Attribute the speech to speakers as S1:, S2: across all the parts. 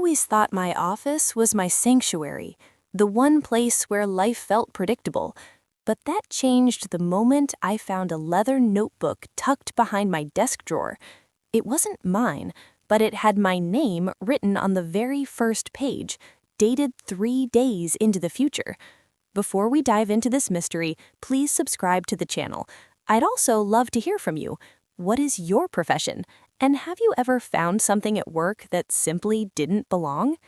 S1: always thought my office was my sanctuary, the one place where life felt predictable. But that changed the moment I found a leather notebook tucked behind my desk drawer. It wasn't mine, but it had my name written on the very first page, dated 3 days into the future. Before we dive into this mystery, please subscribe to the channel. I'd also love to hear from you. What is your profession? And have you ever found something at work that simply didn't belong?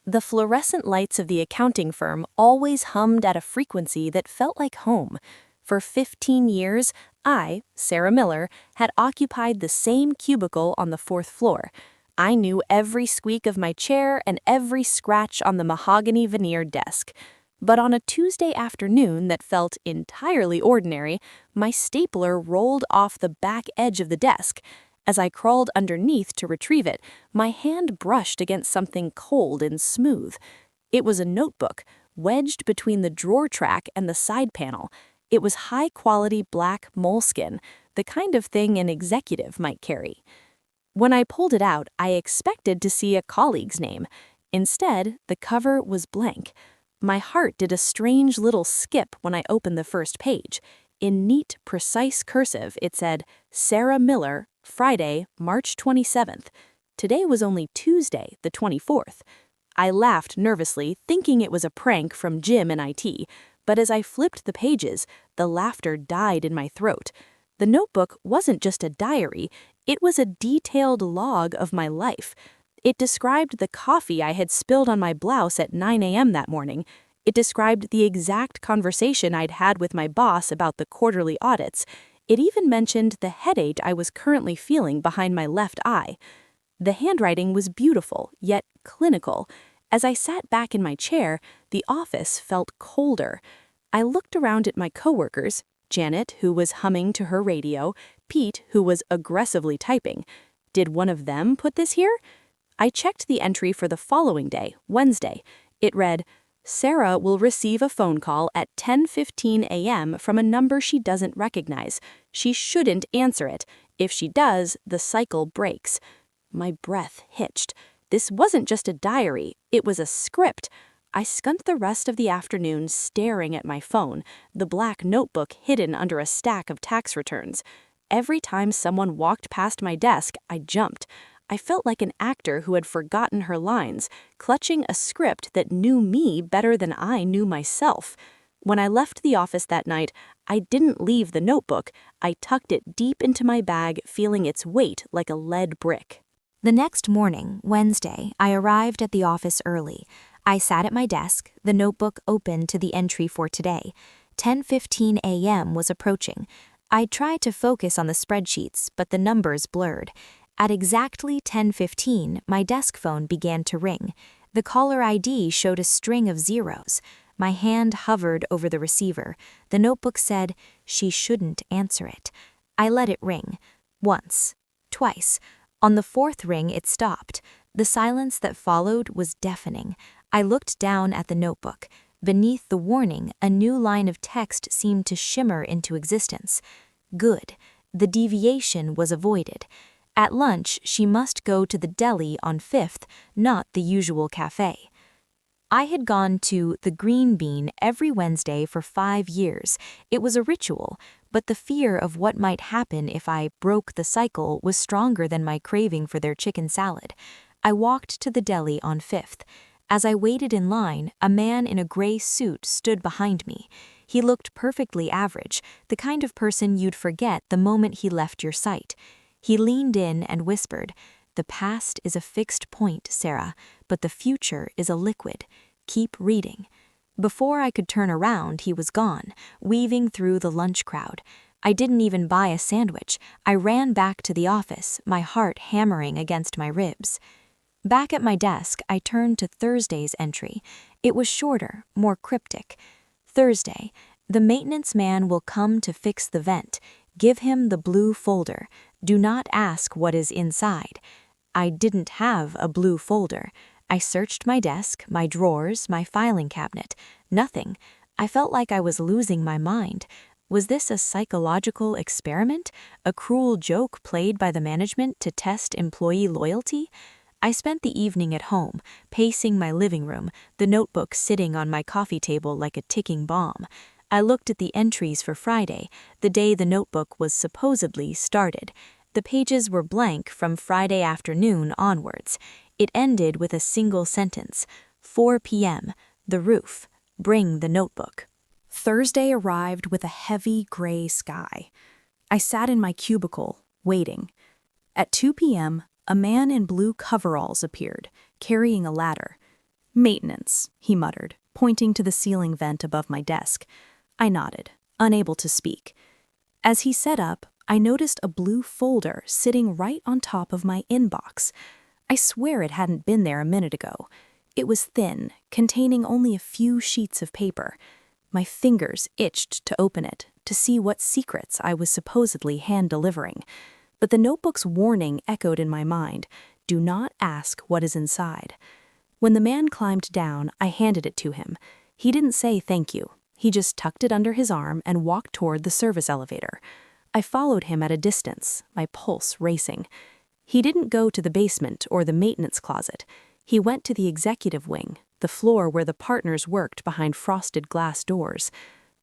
S1: The fluorescent lights of the accounting firm always hummed at a frequency that felt like home. For 15 years, I, Sarah Miller, had occupied the same cubicle on the 4th floor. I knew every squeak of my chair and every scratch on the mahogany veneer desk. But on a Tuesday afternoon that felt entirely ordinary, my stapler rolled off the back edge of the desk. As I crawled underneath to retrieve it, my hand brushed against something cold and smooth. It was a notebook, wedged between the drawer track and the side panel. It was high-quality black moleskin, the kind of thing an executive might carry. When I pulled it out, I expected to see a colleague's name. Instead, the cover was blank. My heart did a strange little skip when I opened the first page. In neat, precise cursive, it said, Sarah Miller, Friday, March 27th. Today was only Tuesday, the 24th. I laughed nervously, thinking it was a prank from Jim in IT, but as I flipped the pages, the laughter died in my throat. The notebook wasn't just a diary, it was a detailed log of my life. It described the coffee I had spilled on my blouse at 9 a.m. that morning. It described the exact conversation I'd had with my boss about the quarterly audits. It even mentioned the headache I was currently feeling behind my left eye. The handwriting was beautiful, yet clinical. As I sat back in my chair, the office felt colder. I looked around at my coworkers, Janet, who was humming to her radio, Pete, who was aggressively typing. Did one of them put this here? I checked the entry for the following day, Wednesday. It read, Sarah will receive a phone call at 10:15 a.m. from a number she doesn't recognize. She shouldn't answer it. If she does, the cycle breaks. My breath hitched. This wasn't just a diary, it was a script. I spent the rest of the afternoon staring at my phone, the black notebook hidden under a stack of tax returns. Every time someone walked past my desk, I jumped. I felt like an actor who had forgotten her lines, clutching a script that knew me better than I knew myself. When I left the office that night, I didn't leave the notebook. I tucked it deep into my bag, feeling its weight like a lead brick.
S2: The next morning, Wednesday, I arrived at the office early. I sat at my desk, the notebook open to the entry for today. 10:15 a.m. was approaching. I tried to focus on the spreadsheets, but the numbers blurred. At exactly 10:15, my desk phone began to ring. The caller ID showed a string of zeros. My hand hovered over the receiver. The notebook said, she shouldn't answer it. I let it ring. Once. Twice. On the 4th ring, it stopped. The silence that followed was deafening. I looked down at the notebook. Beneath the warning, a new line of text seemed to shimmer into existence. Good. The deviation was avoided. At lunch, she must go to the deli on 5th, not the usual cafe. I had gone to the Green Bean every Wednesday for 5 years. It was a ritual, but the fear of what might happen if I broke the cycle was stronger than my craving for their chicken salad. I walked to the deli on 5th. As I waited in line, a man in a gray suit stood behind me. He looked perfectly average, the kind of person you'd forget the moment he left your sight. He leaned in and whispered, The past is a fixed point, Sarah, but the future is a liquid. Keep reading. Before I could turn around, he was gone, weaving through the lunch crowd. I didn't even buy a sandwich. I ran back to the office, my heart hammering against my ribs. Back at my desk, I turned to Thursday's entry. It was shorter, more cryptic. Thursday, the maintenance man will come to fix the vent. Give him the blue folder. Do not ask what is inside. I didn't have a blue folder. I searched my desk, my drawers, my filing cabinet. Nothing. I felt like I was losing my mind. Was this a psychological experiment? A cruel joke played by the management to test employee loyalty? I spent the evening at home, pacing my living room, the notebook sitting on my coffee table like a ticking bomb. I looked at the entries for Friday, the day the notebook was supposedly started. The pages were blank from Friday afternoon onwards. It ended with a single sentence: 4 p.m., the roof, bring the notebook.
S1: Thursday arrived with a heavy gray sky. I sat in my cubicle, waiting. At 2 p.m., a man in blue coveralls appeared, carrying a ladder. "Maintenance," he muttered, pointing to the ceiling vent above my desk. I nodded, unable to speak. As he set up, I noticed a blue folder sitting right on top of my inbox. I swear it hadn't been there a minute ago. It was thin, containing only a few sheets of paper. My fingers itched to open it, to see what secrets I was supposedly hand-delivering. But the notebook's warning echoed in my mind: do not ask what is inside. When the man climbed down, I handed it to him. He didn't say thank you. He just tucked it under his arm and walked toward the service elevator. I followed him at a distance, my pulse racing. He didn't go to the basement or the maintenance closet. He went to the executive wing, the floor where the partners worked behind frosted glass doors.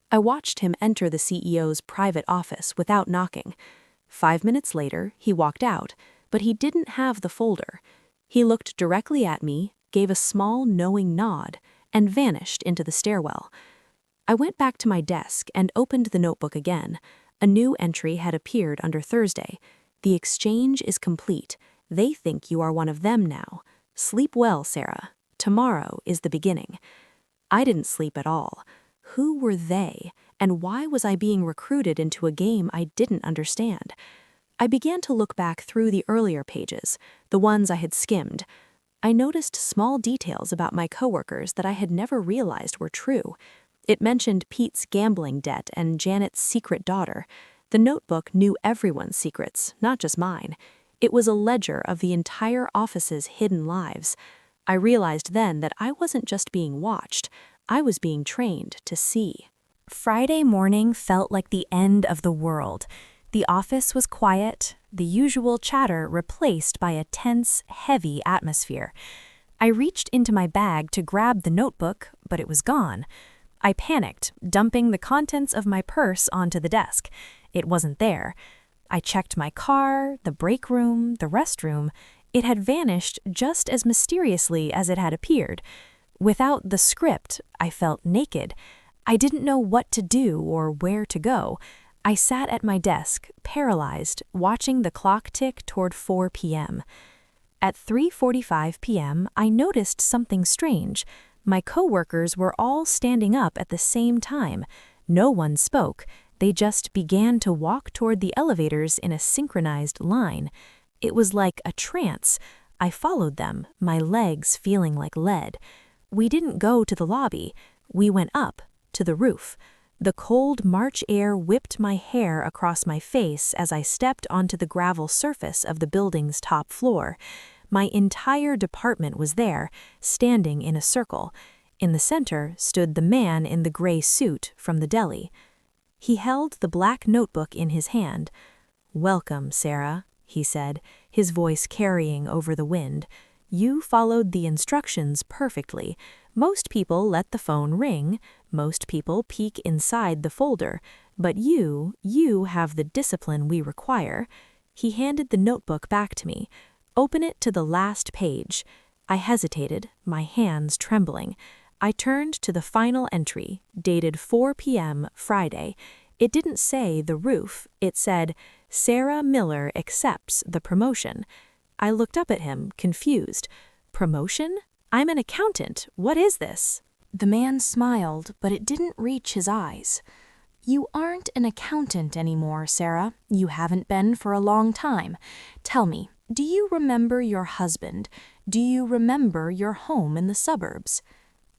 S1: I watched him enter the CEO's private office without knocking. 5 minutes later, he walked out, but he didn't have the folder. He looked directly at me, gave a small, knowing nod, and vanished into the stairwell. I went back to my desk and opened the notebook again. A new entry had appeared under Thursday. "The exchange is complete. They think you are one of them now. Sleep well, Sarah. Tomorrow is the beginning." I didn't sleep at all. Who were they, and why was I being recruited into a game I didn't understand? I began to look back through the earlier pages, the ones I had skimmed. I noticed small details about my coworkers that I had never realized were true. It mentioned Pete's gambling debt and Janet's secret daughter. The notebook knew everyone's secrets, not just mine. It was a ledger of the entire office's hidden lives. I realized then that I wasn't just being watched. I was being trained to see. Friday morning felt like the end of the world. The office was quiet, the usual chatter replaced by a tense, heavy atmosphere. I reached into my bag to grab the notebook, but it was gone. I panicked, dumping the contents of my purse onto the desk. It wasn't there. I checked my car, the break room, the restroom. It had vanished just as mysteriously as it had appeared. Without the script, I felt naked. I didn't know what to do or where to go. I sat at my desk, paralyzed, watching the clock tick toward 4 p.m. At 3:45 p.m., I noticed something strange. My coworkers were all standing up at the same time. No one spoke. They just began to walk toward the elevators in a synchronized line. It was like a trance. I followed them, my legs feeling like lead. We didn't go to the lobby. We went up, to the roof. The cold March air whipped my hair across my face as I stepped onto the gravel surface of the building's top floor. My entire department was there, standing in a circle. In the center stood the man in the gray suit from the deli. He held the black notebook in his hand. "Welcome, Sarah," he said, his voice carrying over the wind. "You followed the instructions perfectly. Most people let the phone ring. Most people peek inside the folder. But you have the discipline we require." He handed the notebook back to me. "Open it to the last page." I hesitated, my hands trembling. I turned to the final entry, dated 4 p.m. Friday. It didn't say the roof. It said, "Sarah Miller accepts the promotion." I looked up at him, confused. "Promotion? I'm an accountant. What is this?" The man smiled, but it didn't reach his eyes. "You aren't an accountant anymore, Sarah. You haven't been for a long time. Tell me, do you remember your husband? Do you remember your home in the suburbs?"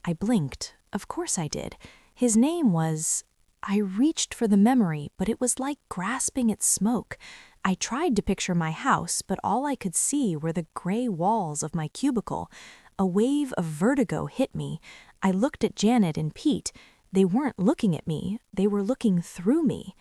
S1: I blinked. Of course I did. His name was... I reached for the memory, but it was like grasping at smoke. I tried to picture my house, but all I could see were the gray walls of my cubicle. A wave of vertigo hit me. I looked at Janet and Pete. They weren't looking at me. They were looking through me.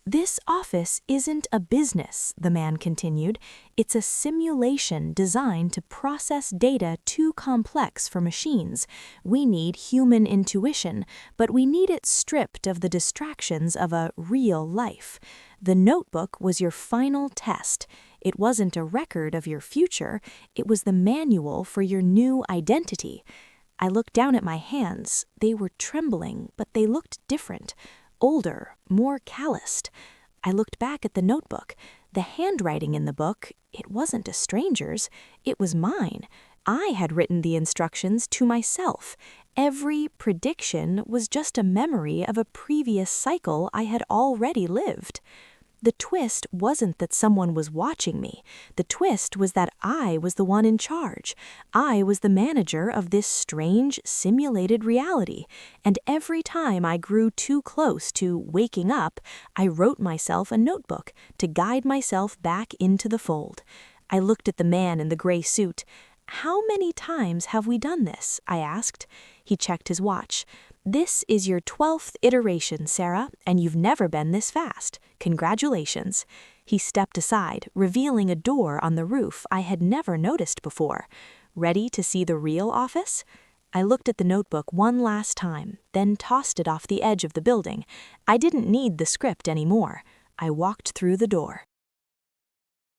S1: "This office isn't a business," the man continued. "It's a simulation designed to process data too complex for machines. We need human intuition, but we need it stripped of the distractions of a real life. The notebook was your final test. It wasn't a record of your future, it was the manual for your new identity." I looked down at my hands. They were trembling, but they looked different. Older, more calloused. I looked back at the notebook. The handwriting in the book, it wasn't a stranger's, it was mine. I had written the instructions to myself. Every prediction was just a memory of a previous cycle I had already lived. The twist wasn't that someone was watching me. The twist was that I was the one in charge. I was the manager of this strange, simulated reality. And every time I grew too close to waking up, I wrote myself a notebook to guide myself back into the fold. I looked at the man in the gray suit. "How many times have we done this?" I asked. He checked his watch. "This is your 12th iteration, Sarah, and you've never been this fast. Congratulations." He stepped aside, revealing a door on the roof I had never noticed before. "Ready to see the real office?" I looked at the notebook one last time, then tossed it off the edge of the building. I didn't need the script anymore. I walked through the door.